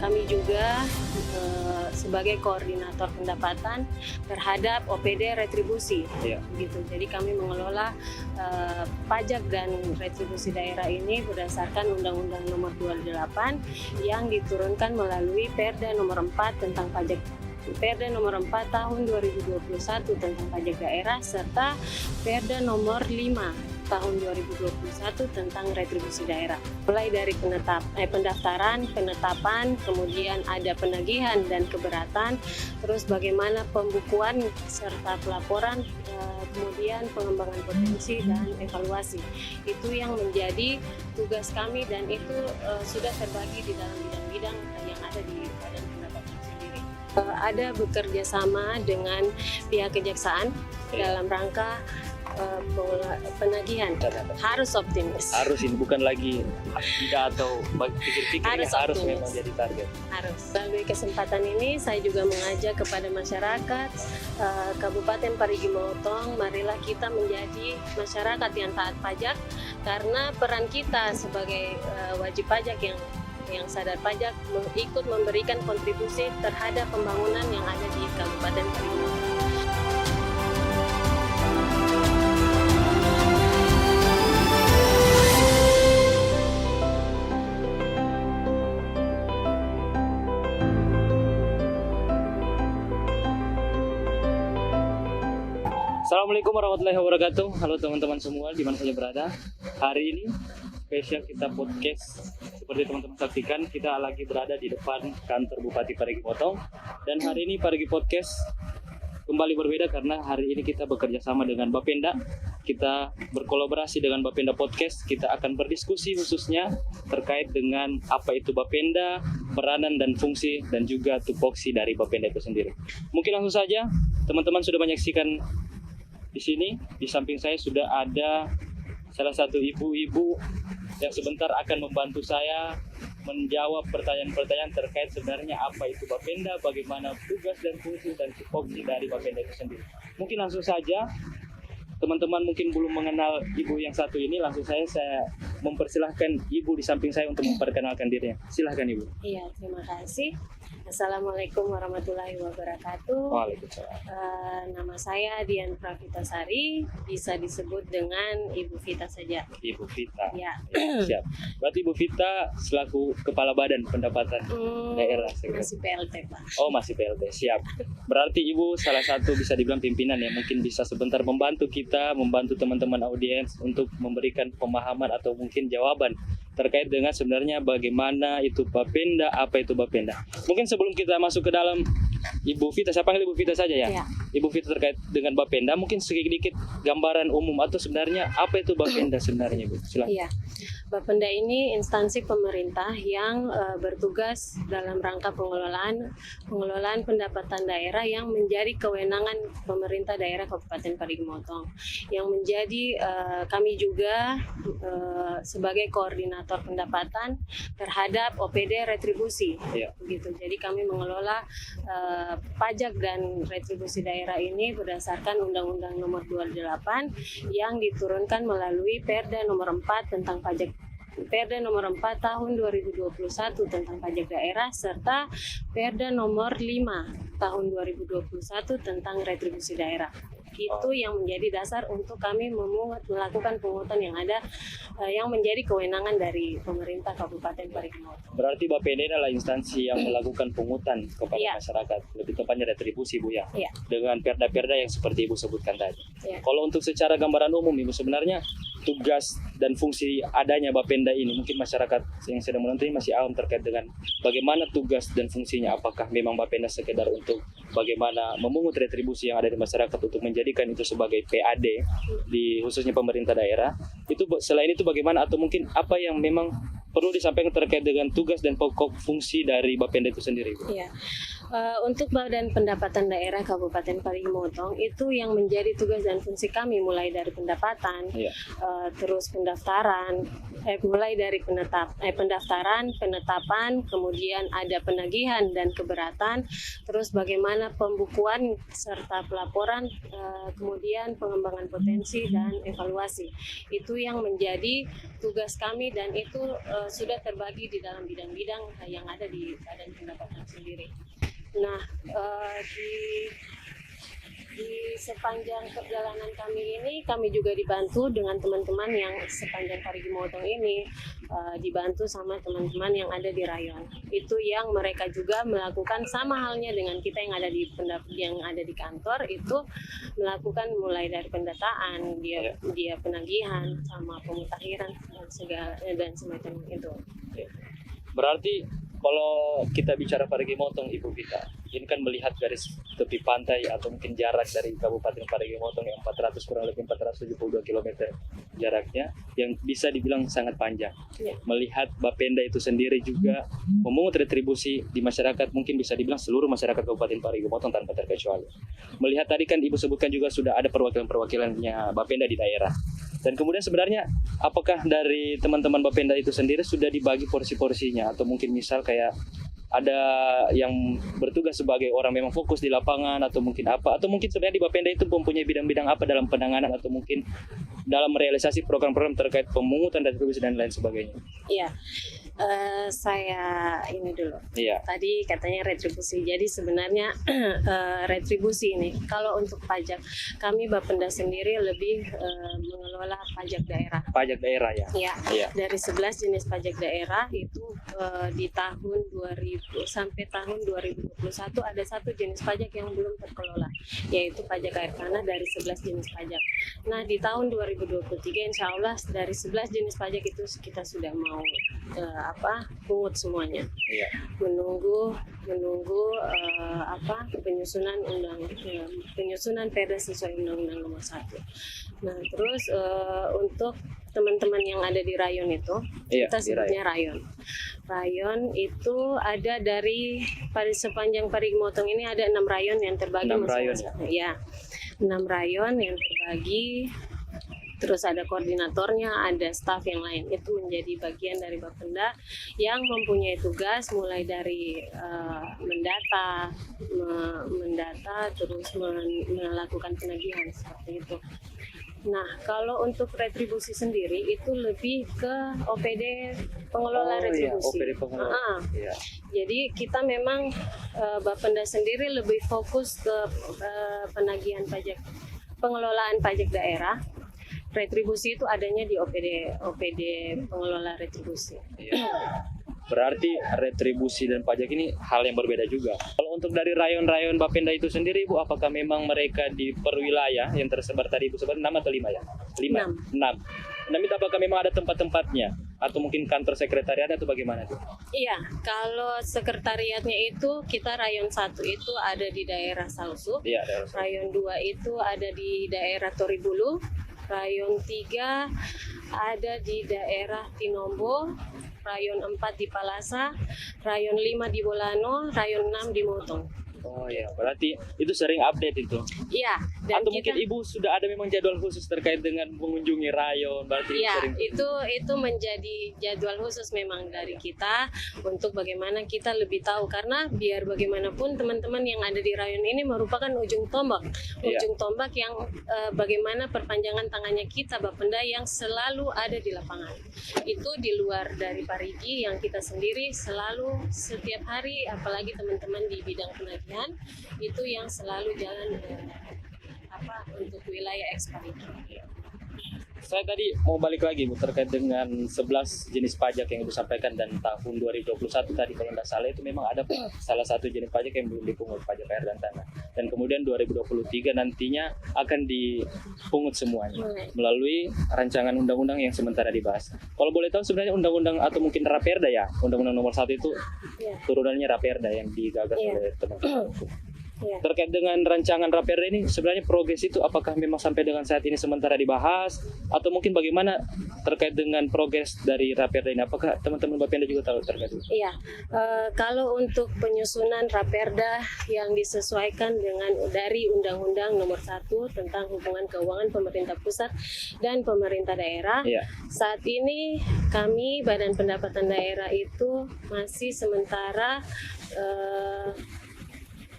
kami juga sebagai koordinator pendapatan terhadap OPD retribusi. Gitu. Jadi kami mengelola pajak dan retribusi daerah ini berdasarkan Undang-Undang Nomor 28 yang diturunkan melalui Perda Nomor 4 tentang pajak Perda Nomor 4 Tahun 2021 tentang pajak daerah serta Perda Nomor 5 Tahun 2021 tentang retribusi daerah. Mulai dari pendaftaran, penetapan, kemudian ada penagihan dan keberatan, terus bagaimana pembukuan serta pelaporan, kemudian pengembangan potensi dan evaluasi. Itu yang menjadi tugas kami dan itu sudah terbagi di dalam bidang-bidang yang ada di Badan Pendapatan sendiri. Ada bekerja sama dengan pihak kejaksaan dalam rangka penagihan. Harus optimis. Harus, ini bukan lagi tidak atau pikir-pikir, harus memang jadi target. Harus. Melalui kesempatan ini saya juga mengajak kepada masyarakat Kabupaten Parigi Motong, marilah kita menjadi masyarakat yang taat pajak karena peran kita sebagai wajib pajak yang sadar pajak ikut memberikan kontribusi terhadap pembangunan yang ada di Kabupaten Parigi Motong. Assalamualaikum warahmatullahi wabarakatuh. Halo teman-teman semua di mana saja berada. Hari ini spesial kita podcast. Seperti teman-teman saksikan, kita lagi berada di depan kantor Bupati Parigi Motong. Dan hari ini Parigi Podcast kembali berbeda karena hari ini kita bekerja sama dengan Bapenda. Kita berkolaborasi dengan Bapenda Podcast. Kita akan berdiskusi khususnya terkait dengan apa itu Bapenda, peranan dan fungsi dan juga tupoksi dari Bapenda itu sendiri. Mungkin langsung saja teman-teman sudah menyaksikan. Di sini, di samping saya sudah ada salah satu ibu-ibu yang sebentar akan membantu saya menjawab pertanyaan-pertanyaan terkait sebenarnya apa itu Bapenda, bagaimana tugas dan fungsi dan tupoksi dari Bapenda itu sendiri. Mungkin langsung saja, teman-teman mungkin belum mengenal ibu yang satu ini, langsung saya mempersilahkan ibu di samping saya untuk memperkenalkan dirinya. Silahkan ibu. Iya, terima kasih. Assalamualaikum warahmatullahi wabarakatuh. Waalaikumsalam. Nama saya Dian Pravitasari, bisa disebut dengan Ibu Vita saja. Ibu Vita. Ya. Siap. Berarti Ibu Vita selaku Kepala Badan Pendapatan Daerah. Masih PLT, Pak. Oh, masih PLT. Siap. Berarti Ibu salah satu bisa dibilang pimpinan ya, mungkin bisa sebentar membantu kita, membantu teman-teman audiens untuk memberikan pemahaman atau mungkin jawaban terkait dengan sebenarnya bagaimana itu Bapenda, apa itu Bapenda. Mungkin sebelum kita masuk ke dalam, Ibu Vita, saya panggil Ibu Vita saja ya. Ibu Vita terkait dengan Bapenda, mungkin sedikit gambaran umum atau sebenarnya apa itu Bapenda sebenarnya, Ibu? Silakan. Iya. Bapenda ini instansi pemerintah yang bertugas dalam rangka pengelolaan pendapatan daerah yang menjadi kewenangan pemerintah daerah Kabupaten Parigi Motong. Yang menjadi kami juga sebagai koordinator pendapatan terhadap OPD retribusi. Gitu. Jadi kami mengelola pajak dan retribusi daerah ini berdasarkan Undang-Undang Nomor 28 yang diturunkan melalui Perda Nomor 4 tentang Perda Nomor 4 Tahun 2021 tentang pajak daerah serta Perda Nomor 5 Tahun 2021 tentang retribusi daerah. Itu yang menjadi dasar untuk kami melakukan pungutan yang ada yang menjadi kewenangan dari pemerintah Kabupaten Parigi Motong. Berarti Bapenda adalah instansi yang melakukan pungutan kepada masyarakat, lebih tepatnya retribusi, Bu ya. Dengan perda-perda yang seperti Ibu sebutkan tadi. Kalau untuk secara gambaran umum, Ibu, sebenarnya tugas dan fungsi adanya Bapenda ini, mungkin masyarakat yang sedang menonton ini masih awam terkait dengan bagaimana tugas dan fungsinya. Apakah memang Bapenda sekedar untuk bagaimana memungut retribusi yang ada di masyarakat untuk menjadikan itu sebagai PAD di khususnya pemerintah daerah. Itu selain itu bagaimana atau mungkin apa yang memang perlu disampaikan terkait dengan tugas dan pokok fungsi dari Bapenda itu sendiri, Bu? Iya. Untuk Badan Pendapatan Daerah Kabupaten Parigi Motong itu yang menjadi tugas dan fungsi kami mulai dari pendapatan, terus pendaftaran, mulai dari pendaftaran, penetapan, kemudian ada penagihan dan keberatan, terus bagaimana pembukuan serta pelaporan, kemudian pengembangan potensi dan evaluasi. Itu yang menjadi tugas kami dan itu sudah terbagi di dalam bidang-bidang yang ada di Badan Pendapatan sendiri. Nah, di sepanjang perjalanan kami ini, kami juga dibantu dengan teman-teman yang sepanjang Parigi Motong ini, dibantu sama teman-teman yang ada di rayon. Itu yang mereka juga melakukan sama halnya dengan kita yang ada di kantor, itu melakukan mulai dari pendataan, dia penagihan sama pemutakhiran dan semacam itu. Berarti kalau kita bicara Parigi Motong, Ibu Vita, ini kan melihat garis tepi pantai atau mungkin jarak dari Kabupaten Parigi Motong yang kurang lebih 472 km jaraknya, yang bisa dibilang sangat panjang. Melihat Bapenda itu sendiri juga memungut retribusi di masyarakat, mungkin bisa dibilang seluruh masyarakat Kabupaten Parigi Motong tanpa terkecuali. Melihat tadi kan Ibu sebutkan juga sudah ada perwakilan-perwakilannya Bapenda di daerah. Dan kemudian sebenarnya apakah dari teman-teman Bapenda itu sendiri sudah dibagi porsi-porsinya, atau mungkin misal kayak ada yang bertugas sebagai orang memang fokus di lapangan, atau mungkin apa, atau mungkin sebenarnya di Bapenda itu mempunyai bidang-bidang apa dalam penanganan atau mungkin dalam realisasi program-program terkait pemungutan retribusi dan lain sebagainya? Iya. Saya ini dulu. Tadi katanya retribusi. Jadi sebenarnya retribusi ini, kalau untuk pajak, kami Bapenda sendiri lebih mengelola pajak daerah. Pajak daerah ya? Iya. Dari 11 jenis pajak daerah itu di tahun 2000 sampai tahun 2021 ada satu jenis pajak yang belum terkelola, yaitu pajak air tanah dari 11 jenis pajak. Nah, di tahun 2023 insya Allah dari 11 jenis pajak itu kita sudah mau pungut semuanya. Menunggu penyusunan Perda sesuai Undang-Undang Nomor 1. Nah, terus untuk teman-teman yang ada di rayon itu, kita sebutnya rayon. Rayon itu ada dari sepanjang Parigi Motong ini ada 6 rayon yang terbagi. 6 rayon ya? 6 rayon yang terbagi. Terus ada koordinatornya, ada staf yang lain. Itu menjadi bagian dari Bapenda yang mempunyai tugas mulai dari mendata, terus melakukan penagihan seperti itu. Nah, kalau untuk retribusi sendiri itu lebih ke OPD pengelola retribusi. OPD pengelola. Jadi kita memang Bapenda sendiri lebih fokus ke penagihan pajak, pengelolaan pajak daerah. Retribusi itu adanya di OPD pengelola retribusi. Berarti retribusi dan pajak ini hal yang berbeda juga. Kalau untuk dari rayon-rayon Bapenda itu sendiri, Ibu, apakah memang mereka di perwilayah yang tersebar tadi Ibu sebut 6 atau 5 ya? 6. Itu apakah memang ada tempat-tempatnya? Atau mungkin kantor sekretariat atau bagaimana tuh? Iya, kalau sekretariatnya itu kita rayon 1 itu ada di daerah Salsu. Rayon 2 itu ada di daerah Toribulu. Rayon 3 ada di daerah Tinombo, rayon 4 di Palasa, rayon 5 di Bolano, rayon 6 di Motong. Oh ya, berarti itu sering update itu. Iya. Dan atau mungkin Ibu sudah ada memang jadwal khusus terkait dengan mengunjungi rayon, berarti sering. Itu menjadi jadwal khusus memang dari kita untuk bagaimana kita lebih tahu, karena biar bagaimanapun teman-teman yang ada di rayon ini merupakan ujung tombak yang bagaimana perpanjangan tangannya kita Bapenda yang selalu ada di lapangan. Itu di luar dari Parigi yang kita sendiri selalu setiap hari, apalagi teman-teman di bidang penagihan itu yang selalu jalan untuk wilayah Parigi. Saya tadi mau balik lagi Bu terkait dengan 11 jenis pajak yang Ibu sampaikan, dan tahun 2021 tadi kalau tidak salah itu memang ada salah satu jenis pajak yang belum dipungut, pajak air dan tanah. Dan kemudian 2023 nantinya akan dipungut semuanya melalui rancangan undang-undang yang sementara dibahas. Kalau boleh tahu sebenarnya undang-undang atau mungkin Raperda ya, Undang-Undang Nomor 1 itu turunannya Raperda yang digagas oleh teman-teman. Ya. Terkait dengan rancangan Raperda ini, sebenarnya progres itu apakah memang sampai dengan saat ini sementara dibahas, atau mungkin bagaimana terkait dengan progres dari Raperda ini? Apakah teman-teman Bapenda juga tahu terkait itu? Iya, kalau untuk penyusunan Raperda yang disesuaikan dengan dari Undang-Undang Nomor 1 tentang hubungan keuangan pemerintah pusat dan pemerintah daerah, Iya. saat ini kami Badan Pendapatan Daerah itu masih sementara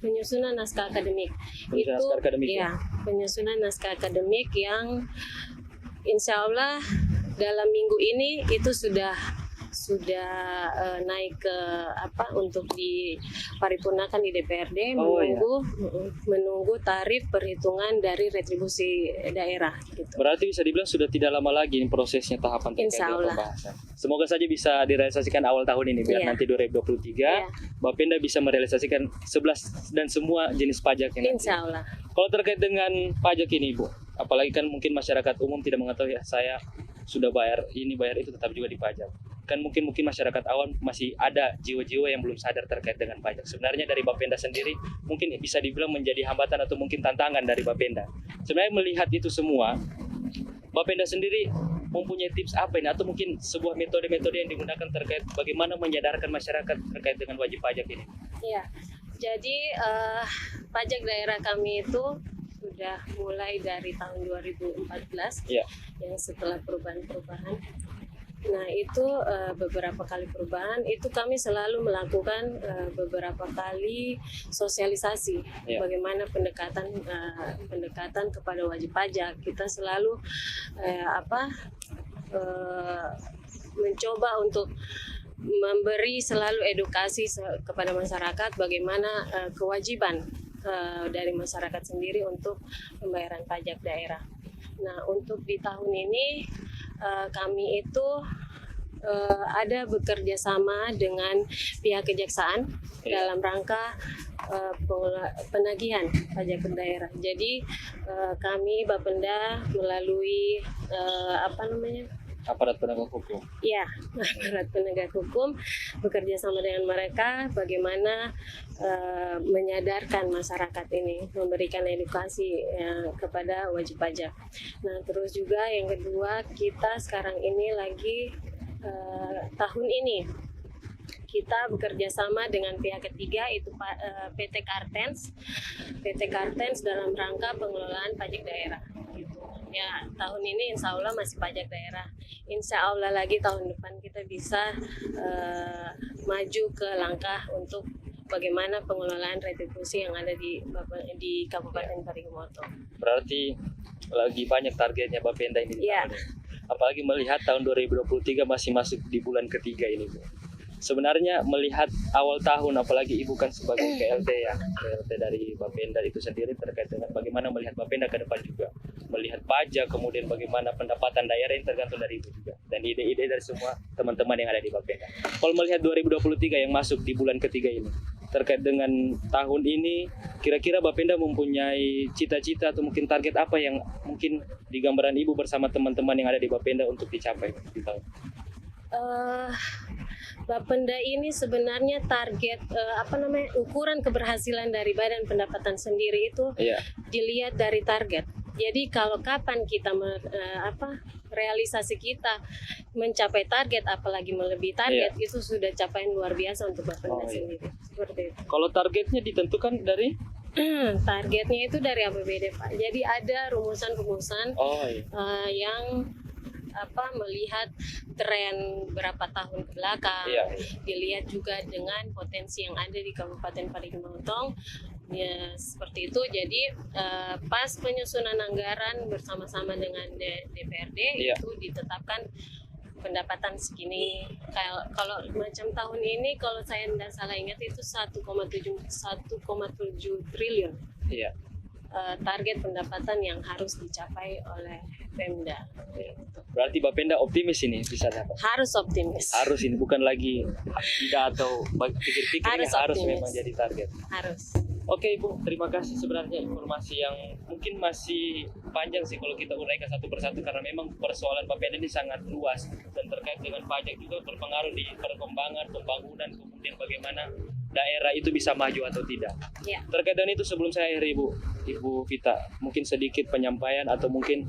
penyusunan naskah akademik. Penyusunan naskah akademik, ya, penyusunan naskah akademik yang insya Allah dalam minggu ini itu sudah naik ke untuk diparipurnakan di DPRD, menunggu tarif perhitungan dari retribusi daerah gitu. Berarti bisa dibilang sudah tidak lama lagi ini prosesnya tahapan terkait dengan pembahasan. Semoga saja bisa direalisasikan awal tahun ini biar nanti 2023 Bapenda bisa merealisasikan 11 dan semua jenis pajak yang Insya Allah. Kalau terkait dengan pajak ini Bu, apalagi kan mungkin masyarakat umum tidak mengetahui ya, saya sudah bayar ini bayar itu tetap juga dipajak. Kan mungkin masyarakat awam masih ada jiwa-jiwa yang belum sadar terkait dengan pajak. Sebenarnya dari Bapenda sendiri mungkin bisa dibilang menjadi hambatan atau mungkin tantangan dari Bapenda. Sebenarnya melihat itu semua, Bapenda sendiri mempunyai tips apa ini atau mungkin sebuah metode-metode yang digunakan terkait bagaimana menyadarkan masyarakat terkait dengan wajib pajak ini? Iya, jadi pajak daerah kami itu sudah mulai dari tahun 2014 yang setelah perubahan-perubahan. Nah itu beberapa kali perubahan itu kami selalu melakukan beberapa kali sosialisasi bagaimana pendekatan kepada wajib pajak. Kita selalu mencoba untuk memberi selalu edukasi kepada masyarakat bagaimana kewajiban dari masyarakat sendiri untuk pembayaran pajak daerah. Nah untuk di tahun ini kami itu ada bekerja sama dengan pihak kejaksaan dalam rangka penagihan pajak daerah. Jadi kami Bapenda melalui aparat penegak hukum. Ya, aparat penegak hukum bekerja sama dengan mereka bagaimana menyadarkan masyarakat ini, memberikan edukasi kepada wajib pajak. Nah, terus juga yang kedua, kita sekarang ini lagi tahun ini kita bekerja sama dengan pihak ketiga itu PT Kartens dalam rangka pengelolaan pajak daerah. Ya, tahun ini insya Allah masih pajak daerah. Insya Allah lagi tahun depan kita bisa maju ke langkah untuk bagaimana pengelolaan retribusi yang ada di Kabupaten Parigimotong. Berarti lagi banyak targetnya Bapenda ini. Apalagi melihat tahun 2023 masih masuk di bulan ketiga ini, Bu. Sebenarnya melihat awal tahun, apalagi Ibu kan sebagai PLT dari Bapenda itu sendiri terkait dengan bagaimana melihat Bapenda ke depan juga. Melihat pajak, kemudian bagaimana pendapatan daerah yang tergantung dari Ibu juga. Dan ide-ide dari semua teman-teman yang ada di Bapenda. Kalau melihat 2023 yang masuk di bulan ketiga ini, terkait dengan tahun ini, kira-kira Bapenda mempunyai cita-cita atau mungkin target apa yang mungkin di gambaran Ibu bersama teman-teman yang ada di Bapenda untuk dicapai di tahun? Bapenda ini sebenarnya target ukuran keberhasilan dari Badan Pendapatan sendiri itu dilihat dari target. Jadi kalau kapan kita realisasi kita mencapai target, apalagi melebihi target, itu sudah capaian luar biasa untuk Bapenda sendiri. Seperti itu. Kalau targetnya ditentukan dari? Targetnya itu dari APBD, Pak. Jadi ada rumusan-rumusan yang melihat tren berapa tahun ke belakang, dilihat juga dengan potensi yang ada di Kabupaten Parigimotong, ya seperti itu. Jadi pas penyusunan anggaran bersama-sama dengan DPRD itu ditetapkan pendapatan segini. Kalau macam tahun ini, kalau saya tidak salah ingat itu 1,7 triliun. Target pendapatan yang harus dicapai oleh Pemda. Berarti Bapenda optimis ini bisa dapat? Harus optimis. Harus ini, bukan lagi tidak atau pikir-pikir, harus memang jadi target. Harus. Oke Ibu, terima kasih sebenarnya informasi yang mungkin masih panjang sih kalau kita uraikan satu persatu, karena memang persoalan Bapenda ini sangat luas dan terkait dengan pajak juga berpengaruh di perkembangan pembangunan, kemudian bagaimana daerah itu bisa maju atau tidak. Ya. Terkait dengan itu sebelum saya akhiri Ibu Vita, mungkin sedikit penyampaian atau mungkin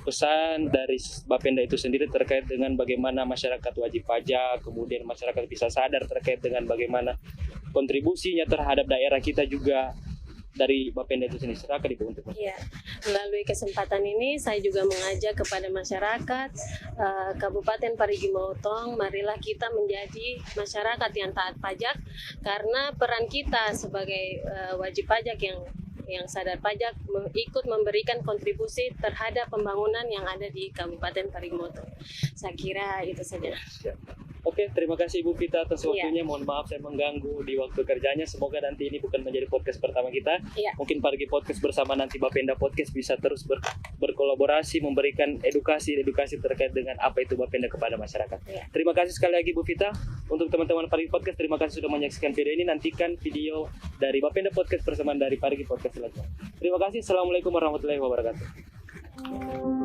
pesan dari Bapenda itu sendiri terkait dengan bagaimana masyarakat wajib pajak, kemudian masyarakat bisa sadar terkait dengan bagaimana kontribusinya terhadap daerah kita juga dari Bapenda itu sendiri. Silakan Ibu untuk. Ya, melalui kesempatan ini saya juga mengajak kepada masyarakat Kabupaten Parigi Motong, marilah kita menjadi masyarakat yang taat pajak, karena peran kita sebagai wajib pajak yang sadar pajak ikut memberikan kontribusi terhadap pembangunan yang ada di Kabupaten Parigi Motong. Saya kira itu saja. Oke, terima kasih Ibu Vita atas waktunya. Mohon maaf saya mengganggu di waktu kerjanya. Semoga nanti ini bukan menjadi podcast pertama kita. Mungkin Parigi Podcast bersama nanti Bapenda Podcast bisa terus berkolaborasi, memberikan edukasi terkait dengan apa itu Bapenda kepada masyarakat. Terima kasih sekali lagi Bu Vita. Untuk teman-teman Parigi Podcast, terima kasih sudah menyaksikan video ini. Nantikan video dari Bapenda Podcast bersama dari Parigi Podcast selanjutnya. Terima kasih. Assalamualaikum warahmatullahi wabarakatuh.